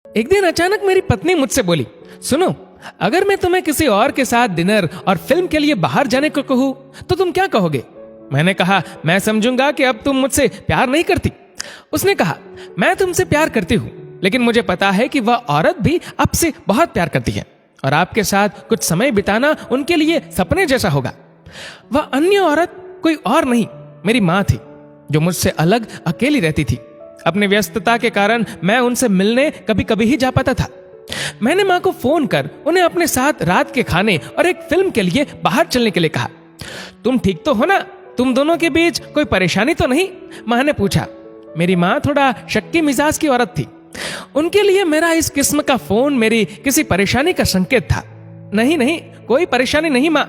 एक दिन अचानक मेरी पत्नी मुझसे बोली, सुनो, अगर मैं तुम्हें किसी और के साथ डिनर और फिल्म के लिए बाहर जाने को कहूं तो तुम क्या कहोगे? मैंने कहा, मैं समझूंगा कि अब तुम मुझसे प्यार नहीं करती। उसने कहा, मैं तुमसे प्यार करती हूं, लेकिन मुझे पता है कि वह औरत भी आपसे बहुत प्यार करती है और आपके साथ कुछ समय बिताना उनके लिए सपने जैसा होगा। वह अन्य औरत कोई और नहीं, मेरी माँ थी, जो मुझसे अलग अकेली रहती थी। अपनी व्यस्तता के कारण मैं उनसे मिलने कभी कभी ही जा पाता था। मैंने माँ को फोन कर उन्हें अपने साथ रात के खाने और एक फिल्म के लिए बाहर चलने के लिए कहा। तुम ठीक तो हो ना? तुम दोनों के बीच कोई परेशानी तो नहीं? माँ ने पूछा। मेरी माँ थोड़ा शक्की मिजाज की औरत थी। उनके लिए मेरा इस किस्म का फोन मेरी किसी परेशानी का संकेत था। नहीं नहीं, कोई परेशानी नहीं माँ,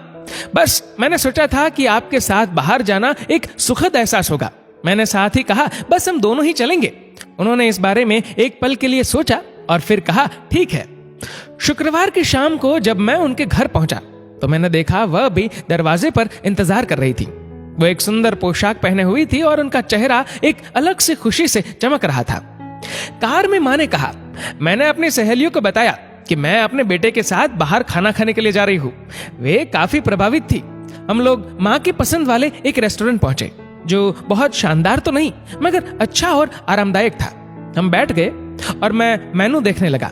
बस मैंने सोचा था कि आपके साथ बाहर जाना एक सुखद एहसास होगा। मैंने साथ ही कहा, बस हम दोनों ही चलेंगे। उन्होंने इस बारे में एक पल के लिए सोचा और फिर कहा, ठीक है। शुक्रवार की शाम को जब मैं उनके घर पहुंचा तो मैंने देखा वह भी दरवाजे पर इंतजार कर रही थी। वो एक सुंदर पोशाक पहने हुई थी और उनका चेहरा एक अलग सी खुशी से चमक रहा था। कार में माँ ने कहा, मैंने अपनी सहेलियों को बताया कि मैं अपने बेटे के साथ बाहर खाना खाने के लिए जा रही हूँ। वे काफी प्रभावित थी। हम लोग माँ की पसंद वाले एक रेस्टोरेंट पहुंचे, जो बहुत शानदार तो नहीं मगर अच्छा और आरामदायक था। हम बैठ गए और मैं मेनू देखने लगा।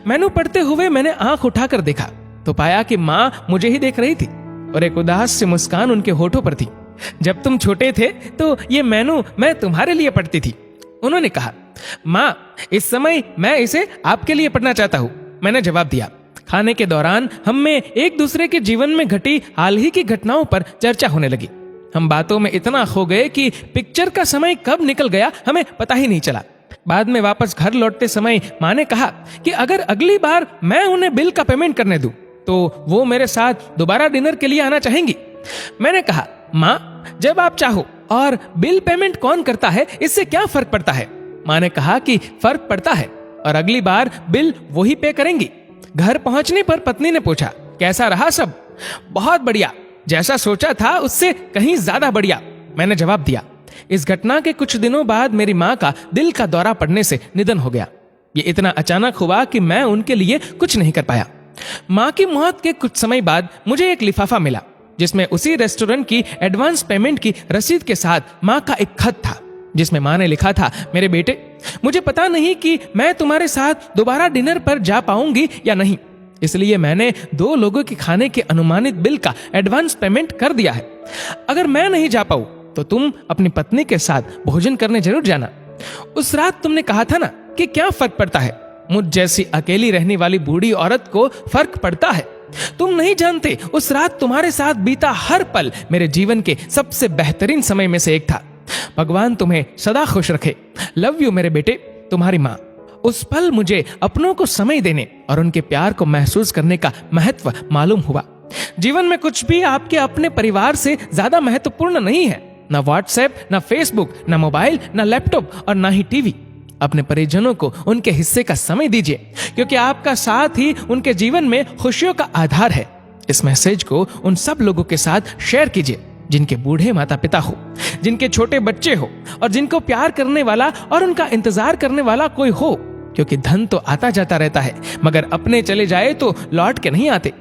मेनू पढ़ते हुए मैंने आंख उठाकर देखा तो पाया कि माँ मुझे ही देख रही थी और एक उदास सी मुस्कान उनके होठों पर थी। जब तुम छोटे थे तो ये मेनू मैं तुम्हारे लिए पढ़ती थी। उन्होंने कहा, माँ इस समय मैं इसे आपके लिए पढ़ना चाहता हूँ। मैंने जवाब दिया। खाने के दौरान हम में एक दूसरे के जीवन में घटी हाल ही की घटनाओं पर चर्चा होने लगी। हम बातों में इतना खो गए कि पिक्चर का समय कब निकल गया हमें पता ही नहीं चला। बाद में वापस घर लौटते समय माँ ने कहा कि अगर अगली बार मैं उन्हें बिल का पेमेंट करने दूं तो वो मेरे साथ दोबारा डिनर के लिए आना चाहेंगी। मैंने कहा, माँ जब आप चाहो, और बिल पेमेंट कौन करता है इससे क्या फर्क पड़ता है? माँ ने कहा कि फर्क पड़ता है और अगली बार बिल वही पे करेंगी। घर पहुंचने पर पत्नी ने पूछा, कैसा रहा सब? बहुत बढ़िया, जैसा सोचा था उससे कहीं ज्यादा बढ़िया, मैंने जवाब दिया। इस घटना के कुछ दिनों बाद मेरी माँ का दिल का दौरा पड़ने से निधन हो गया। ये इतना अचानक हुआ कि मैं उनके लिए कुछ नहीं कर पाया। माँ की मौत के कुछ समय बाद मुझे एक लिफाफा मिला जिसमें उसी रेस्टोरेंट की एडवांस पेमेंट की रसीद के साथ माँ का एक खत था, जिसमें माँ ने लिखा था, मेरे बेटे, मुझे पता नहीं कि मैं तुम्हारे साथ दोबारा डिनर पर जा पाऊंगी या नहीं, इसलिए मैंने 2 लोगों के खाने के अनुमानित बिल का एडवांस पेमेंट कर दिया है। अगर मैं नहीं जा पाऊं तो तुम अपनी पत्नी के साथ भोजन करने जरूर जाना। उस रात तुमने कहा था ना कि क्या फर्क पड़ता है, मुझ जैसी अकेली रहने वाली बूढ़ी औरत को फर्क पड़ता है। तुम नहीं जानते, उस रात तुम्हारे साथ बीता हर पल मेरे जीवन के सबसे बेहतरीन समय में से एक था। भगवान तुम्हें सदा खुश रखे। लव यू मेरे बेटे, तुम्हारी माँ। उस पल मुझे अपनों को समय देने और उनके प्यार को महसूस करने का महत्व मालूम हुआ। जीवन में कुछ भी आपके अपने परिवार से ज्यादा महत्वपूर्ण नहीं है। ना व्हाट्सएप, ना फेसबुक, ना मोबाइल, ना लैपटॉप और ना ही टीवी। अपने परिजनों को उनके हिस्से का समय दीजिए, क्योंकि आपका साथ ही उनके जीवन में खुशियों का आधार है। इस मैसेज को उन सब लोगों के साथ शेयर कीजिए जिनके बूढ़े माता पिता हो, जिनके छोटे बच्चे हो और जिनको प्यार करने वाला और उनका इंतजार करने वाला कोई हो, क्योंकि धन तो आता जाता रहता है मगर अपने चले जाए तो लौट के नहीं आते।